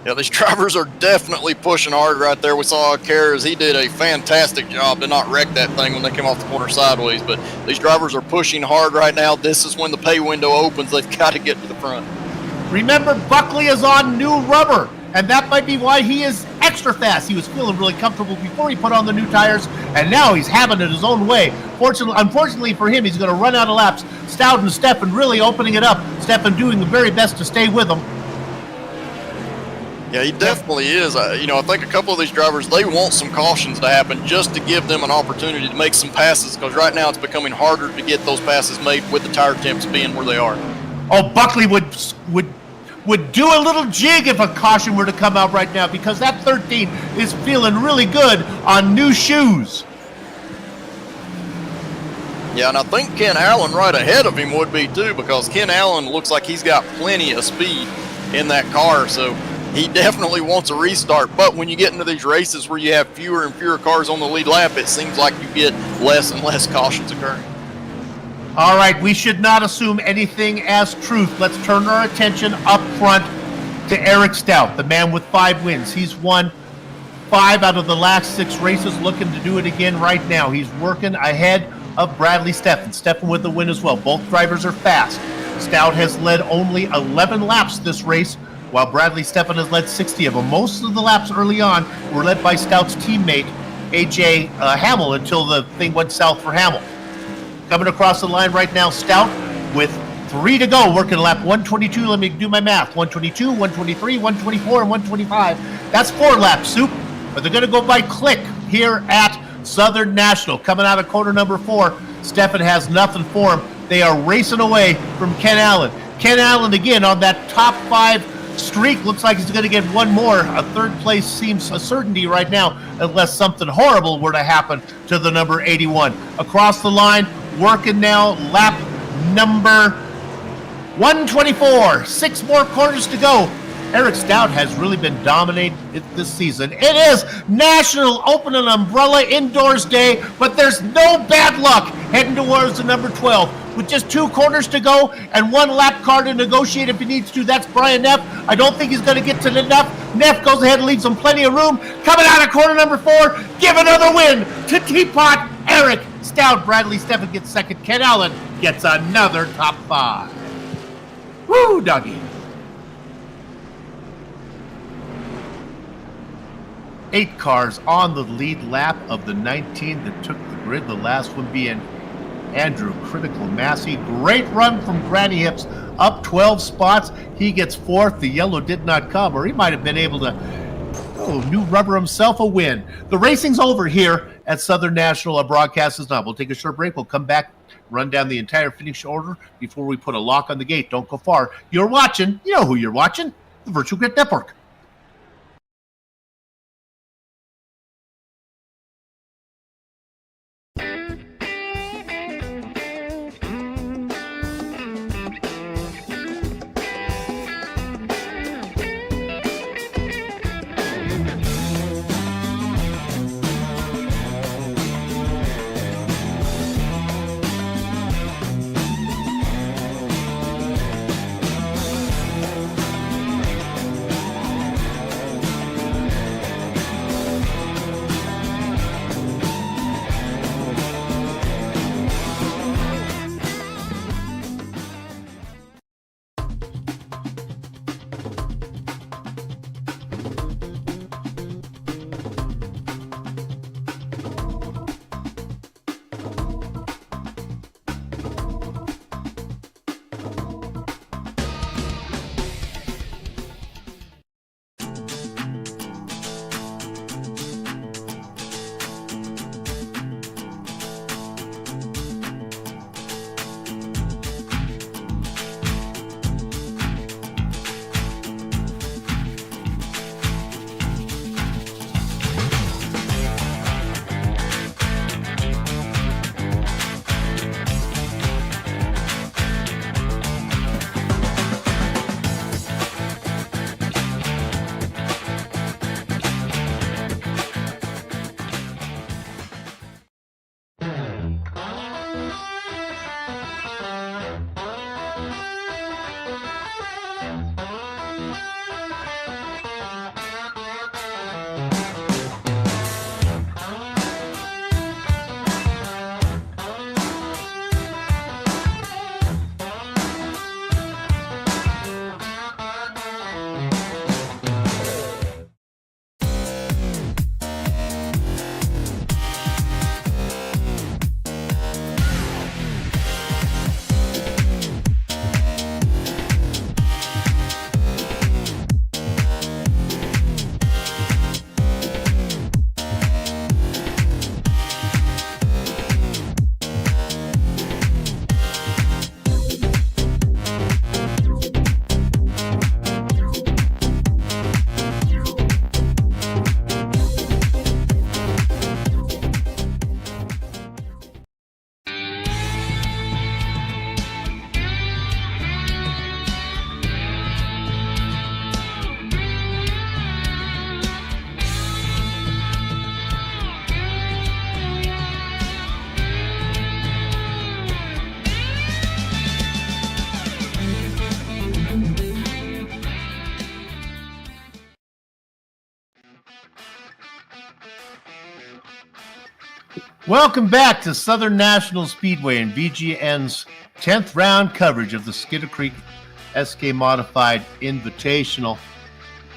Yeah, these drivers are definitely pushing hard right there. We saw Kara's, he did a fantastic job to not wreck that thing when they came off the corner sideways, but these drivers are pushing hard right now. This is when the pay window opens. They've got to get to the front. Remember, Buckley is on new rubber, and that might be why he is extra fast. He was feeling really comfortable before he put on the new tires, and now he's having it his own way. Unfortunately for him, he's going to run out of laps. Stout and Steffen really opening it up. Steffen doing the very best to stay with him. Yeah, he definitely is. I think a couple of these drivers, they want some cautions to happen just to give them an opportunity to make some passes, because right now it's becoming harder to get those passes made with the tire temps being where they are. Oh, Buckley would do a little jig if a caution were to come out right now, because that 13 is feeling really good on new shoes. Yeah, and I think Ken Allen right ahead of him would be too, because Ken Allen looks like he's got plenty of speed in that car, so he definitely wants a restart. But when you get into these races where you have fewer and fewer cars on the lead lap, it seems like you get less and less cautions occurring. All right, we should not assume anything as truth. Let's turn our attention up front to Eric Stout, the man with 5 wins. He's won 5 out of the last 6 races, looking to do it again right now. He's working ahead of Bradley Steffen. Steffen with the win as well. Both drivers are fast. Stout has led only 11 laps this race, while Bradley Steffen has led 60 of them. Most of the laps early on were led by Stout's teammate, A.J. Hamill, until the thing went south for Hamill. Coming across the line right now, Stout with 3 to go, working lap 122. Let me do my math. 122, 123, 124, and 125. That's 4 laps, Soup. But they're going to go by click here at Southern National. Coming out of corner number 4, Steffen has nothing for him. They are racing away from Ken Allen. Ken Allen, again, on that top 5 streak. Looks like he's going to get one more. A 3rd place seems a certainty right now, unless something horrible were to happen to the number 81. Across the line, working now, lap number 124. 6 more corners to go. Eric Stout has really been dominating it this season. It is National Open and Umbrella Indoors Day, but there's no bad luck heading towards the number 12. With just 2 corners to go and 1 lap car to negotiate if he needs to, that's Brian Neff. I don't think he's going to get to the Neff. Neff goes ahead and leaves him plenty of room. Coming out of corner number 4, give another win to Teapot. Eric Stout. Bradley Steffen gets second. Ken Allen gets another top 5. Woo, doggy. 8 cars on the lead lap of the 19 that took the grid. The last one being Andrew Critical Massey. Great run from Granny Hips, up 12 spots. He gets 4th. The yellow did not come, or he might have been able to, new rubber himself a win. The racing's over here at Southern National. Our broadcast is not. We'll take a short break. We'll come back, run down the entire finish order before we put a lock on the gate. Don't go far. You're watching. You know who you're watching. The Virtual Grit Network. Welcome back to Southern National Speedway and VGN's 10th round coverage of the Skitter Creek SK Modified Invitational.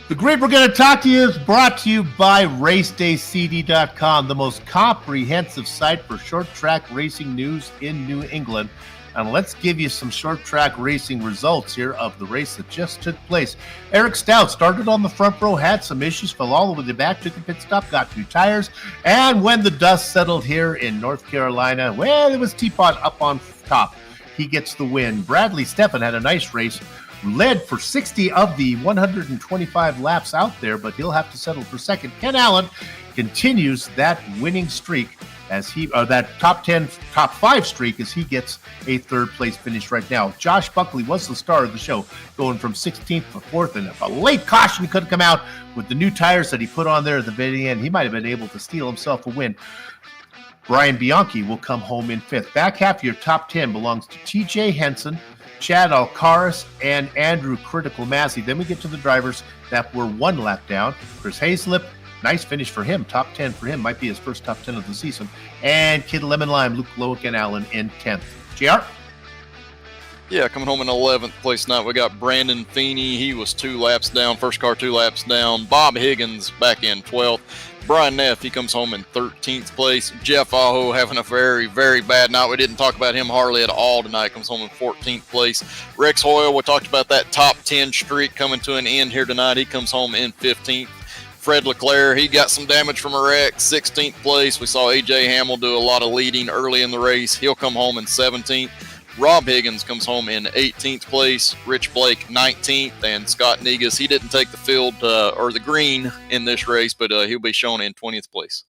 The grid we're going to talk to you is brought to you by RacedayCD.com, the most comprehensive site for short track racing news in New England. And let's give you some short track racing results here of the race that just took place. Eric Stout started on the front row, had some issues, fell all the way back, took a pit stop, got new tires. And when the dust settled here in North Carolina, well, it was Teapot up on top. He gets the win. Bradley Steffen had a nice race, led for 60 of the 125 laps out there, but he'll have to settle for second. Ken Allen continues that winning streak as that top 5 streak as he gets a third place finish right now. Josh Buckley was the star of the show, going from 16th to 4th, and if a late caution could have come out with the new tires that he put on there at the very end, he might have been able to steal himself a win. Brian Bianchi will come home in 5th. Back half of your top 10 belongs to TJ Henson, Chad Alcaraz, and Andrew Critical Massey. Then we get to the drivers that were 1 lap down. Chris Hayslip, nice finish for him. Top 10 for him. Might be his first top 10 of the season. And Kid Lemon Lime, Luke Loic, and Allen in 10th. JR? Yeah, coming home in 11th place tonight, we got Brandon Feeney. He was 2 laps down. First car 2 laps down. Bob Higgins back in 12th. Brian Neff, he comes home in 13th place. Jeff Aho having a very, very bad night. We didn't talk about him hardly at all tonight. Comes home in 14th place. Rex Hoyle, we talked about that top 10 streak coming to an end here tonight. He comes home in 15th. Fred Leclerc, he got some damage from a wreck, 16th place. We saw A.J. Hamill do a lot of leading early in the race. He'll come home in 17th. Rob Higgins comes home in 18th place. Rich Blake, 19th. And Scott Negus, he didn't take the field or the green in this race, but he'll be shown in 20th place.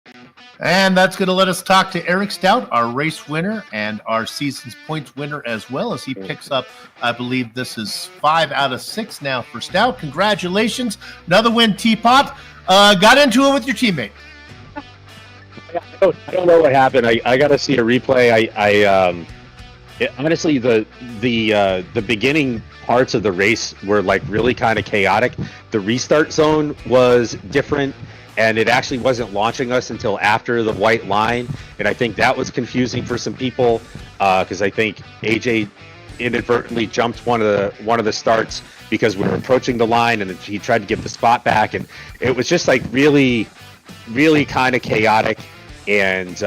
And that's going to let us talk to Eric Stout, our race winner and our season's points winner as well, as he picks up, I believe this is 5 out of 6 now for Stout. Congratulations. Another win, Teapot. Got into it with your teammate. I don't know what happened. I got to see a replay. Honestly, the beginning parts of the race were like really kind of chaotic. The restart zone was different, and it actually wasn't launching us until after the white line, and I think that was confusing for some people because I think AJ inadvertently jumped one of the starts because we were approaching the line, and he tried to give the spot back, and it was just like really, really kind of chaotic. And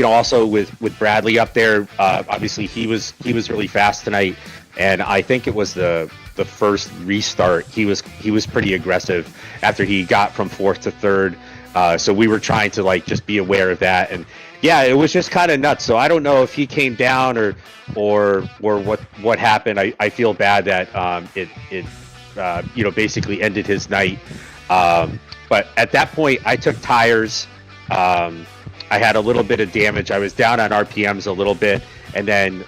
also with Bradley up there, obviously he was really fast tonight, and I think it was the first restart he was pretty aggressive after he got from 4th to 3rd. So we were trying to like just be aware of that, and yeah, it was just kind of nuts. So I don't know if he came down or what happened. I feel bad that it basically ended his night. But at that point, I took tires. I had a little bit of damage. I was down on RPMs a little bit, and then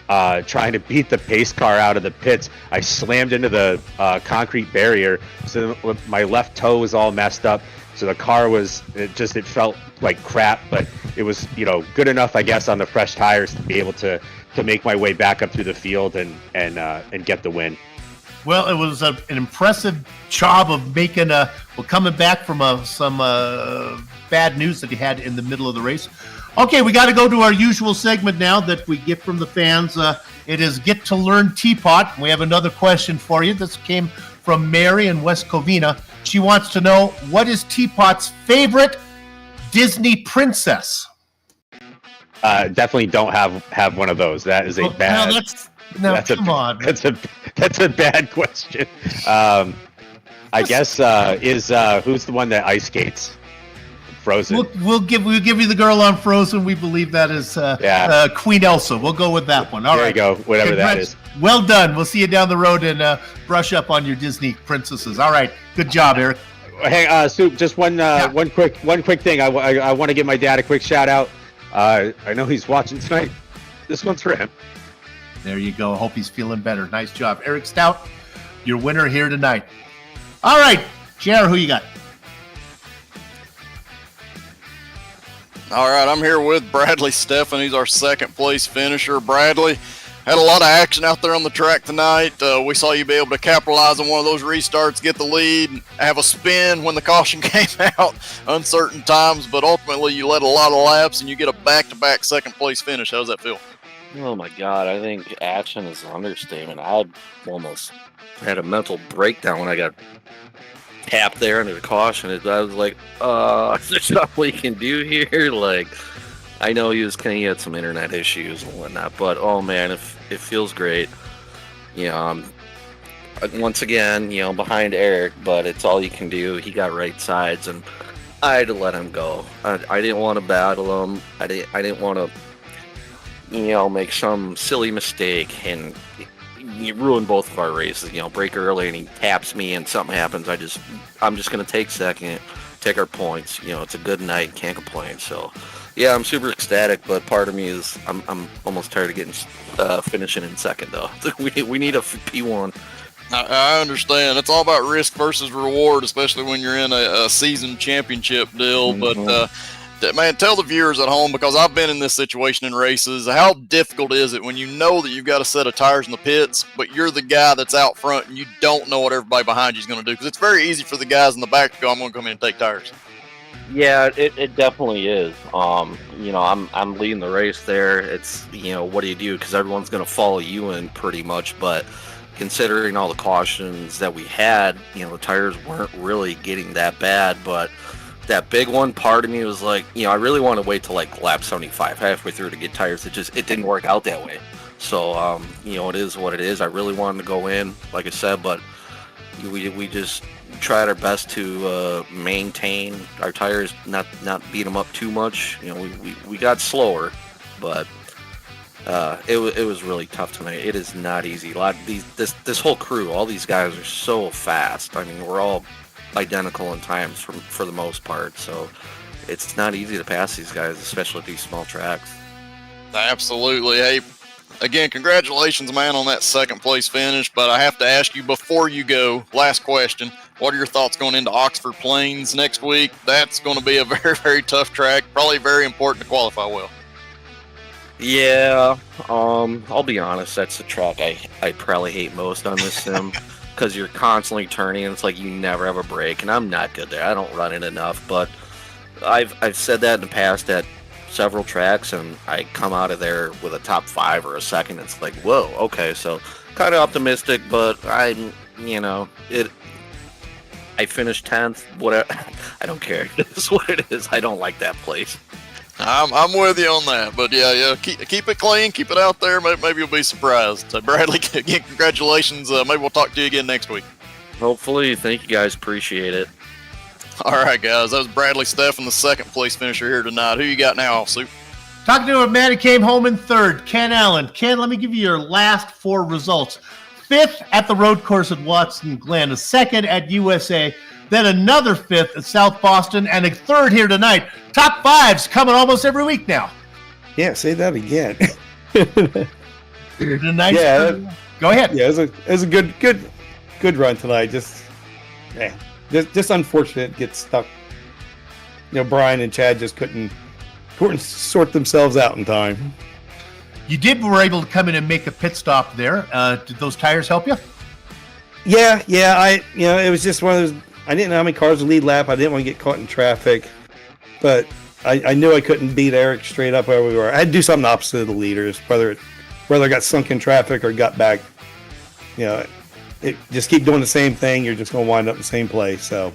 trying to beat the pace car out of the pits, I slammed into the concrete barrier. So my left toe was all messed up. So the car it felt like crap, but it was, good enough, I guess, on the fresh tires to be able to make my way back up through the field and get the win. Well, it was an impressive job of coming back from some bad news that he had in the middle of the race. Okay, we got to go to our usual segment now that we get from the fans. It is Get to Learn Teapot. We have another question for you. This came from Mary in West Covina. She wants to know, what is Teapot's favorite Disney princess? Definitely don't have one of those. That is a bad. Come on. That's a bad question. I guess who's the one that ice skates? Frozen. We'll give you the girl on Frozen. We believe that is Queen Elsa. We'll go with that one. All right. There you go. Whatever that is. Well done. We'll see you down the road and brush up on your Disney princesses. All right. Good job, Eric. Hey, Soup. Just one quick thing. I want to give my dad a quick shout out. I know he's watching tonight. This one's for him. There you go. Hope he's feeling better. Nice job, Eric Stout. Your winner here tonight. All right, JR, who you got? All right, I'm here with Bradley Steffen. He's our second place finisher. Bradley, Had a lot of action out there on the track tonight. We saw you be able to capitalize on one of those restarts, get the lead, have a spin when the caution came out, uncertain times, but ultimately you led a lot of laps and you get a back-to-back second-place finish. How does that feel? Oh my God, I think action is an understatement. I almost had a mental breakdown when I got tapped there under the caution. I was like, is there something we can do here? Like, I know he had some internet issues and whatnot, but oh man, it feels great. Once again, behind Eric, but it's all you can do. He got right sides, and I had to let him go. I didn't want to battle him. I didn't want to, make some silly mistake and ruin both of our races. Break early and he taps me and something happens. I'm just gonna take second, take our points. It's a good night, can't complain. So. Yeah, I'm super ecstatic, but part of me is I'm almost tired of getting finishing in second though. We need a P1. I understand. It's all about risk versus reward, especially when you're in a season championship deal. Mm-hmm. But man, tell the viewers at home, because I've been in this situation in races. How difficult is it when you know that you've got a set of tires in the pits, but you're the guy that's out front and you don't know what everybody behind you is going to do? Because it's very easy for the guys in the back to go, "I'm going to come in and take tires." Yeah, it definitely is. I'm leading the race there. It's, what do you do? Because everyone's going to follow you in pretty much. But considering all the cautions that we had, the tires weren't really getting that bad. But that big one, part of me was like, I really want to wait till like lap 75, halfway through to get tires. It didn't work out that way. So, it is what it is. I really wanted to go in, like I said, but we just tried our best to maintain our tires, not beat them up too much. We got slower, but it was really tough tonight. It is not easy. This whole crew, all these guys are so fast. I mean, we're all identical in times for the most part, so it's not easy to pass these guys, especially at these small tracks. Absolutely. Hey, again, congratulations, man, on that second place finish. But I have to ask you before you go, last question. What are your thoughts going into Oxford Plains next week? That's going to be a very, very tough track. Probably very important to qualify well. Yeah, I'll be honest. That's the track I probably hate most on this sim, because you're constantly turning and it's like you never have a break. And I'm not good there. I don't run it enough. But I've said that in the past at several tracks, and I come out of there with a top 5 or a second. It's like, whoa, okay. So kind of optimistic, but I finished 10th, whatever. I don't care. It's what it is. I don't like that place. I'm with you on that. But yeah, keep it clean, keep it out there. Maybe you'll be surprised. So Bradley, again, congratulations. Maybe we'll talk to you again next week. Hopefully. Thank you guys. Appreciate it. All right, guys. That was Bradley Steffen, the second place finisher here tonight. Who you got now, Soup? Talking to a man who came home in third, Ken Allen. Ken, let me give you your last 4 results. 5th at the road course at Watson Glen, a 2nd at USA, then another 5th at South Boston, and a 3rd here tonight. Top 5s coming almost every week now. Yeah, say that again. Nice. Yeah, go ahead. Yeah, it was a good run tonight. Just unfortunate, get stuck. Brian and Chad just couldn't sort themselves out in time. You were able to come in and make a pit stop there. Did those tires help you? Yeah. It was just one of those. I didn't know how many cars would lead lap. I didn't want to get caught in traffic, but I knew I couldn't beat Eric straight up where we were. I had to do something opposite of the leaders, whether I got sunk in traffic or got back. Just keep doing the same thing. You're just going to wind up in the same place. So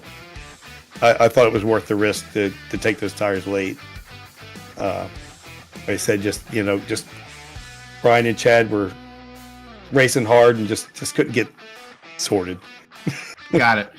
I thought it was worth the risk to take those tires late. Like I said, just Brian and Chad were racing hard and just couldn't get sorted. Got it.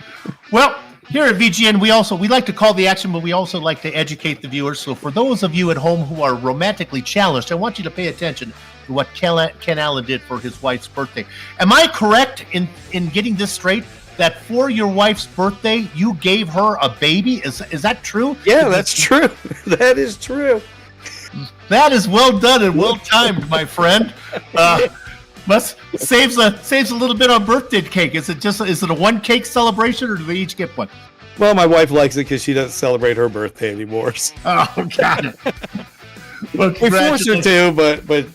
Well, here at VGN, we like to call the action, but we also like to educate the viewers. So for those of you at home who are romantically challenged, I want you to pay attention to what Ken Allen did for his wife's birthday. Am I correct in getting this straight, that for your wife's birthday, you gave her a baby? Is that true? Yeah, that's true. That is true. That is well done and well timed, my friend. Saves a little bit on birthday cake. Is it a one cake celebration, or do they each get one? Well, my wife likes it because she doesn't celebrate her birthday anymore. So. Oh, got it. Well, we forced her to, but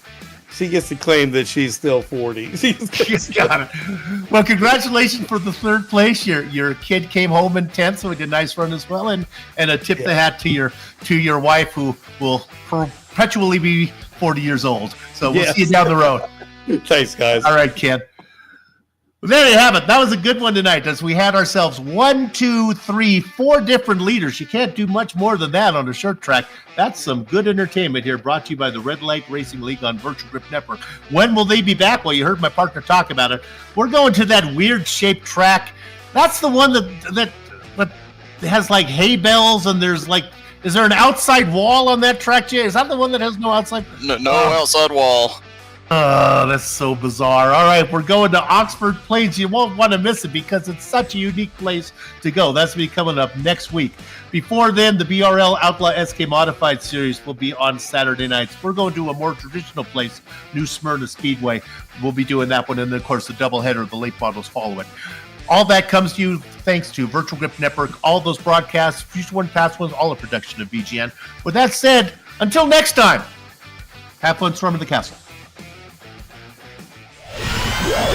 She gets to claim that she's still 40. She's got it. Well, congratulations for the third place. Your kid came home in 10th, so he did a nice run as well. And a tip the hat to your wife, who will perpetually be 40 years old. So we'll see you down the road. Thanks, guys. All right, Ken. Well, there you have it. That was a good one tonight, as we had ourselves 1, 2, 3, 4 different leaders. You can't do much more than that on a short track. That's some good entertainment here, brought to you by the Red Light Racing League on Virtual Grip Network. When will they be back? Well, you heard my partner talk about it. We're going to that weird-shaped track. That's the one that has like hay bales, and there's like, is there an outside wall on that track, Jay? Is that the one that has no outside? No outside wall. Oh, that's so bizarre. All right, we're going to Oxford Plains. You won't want to miss it because it's such a unique place to go. That's going to be coming up next week. Before then, the BRL Outlaw SK Modified Series will be on Saturday nights. We're going to a more traditional place, New Smyrna Speedway. We'll be doing that one, and then, of course, the doubleheader, the late models follow it. All that comes to you thanks to Virtual Grip Network, all those broadcasts, future one, past ones, all a production of VGN. With that said, until next time, have fun storming the castle. Wow.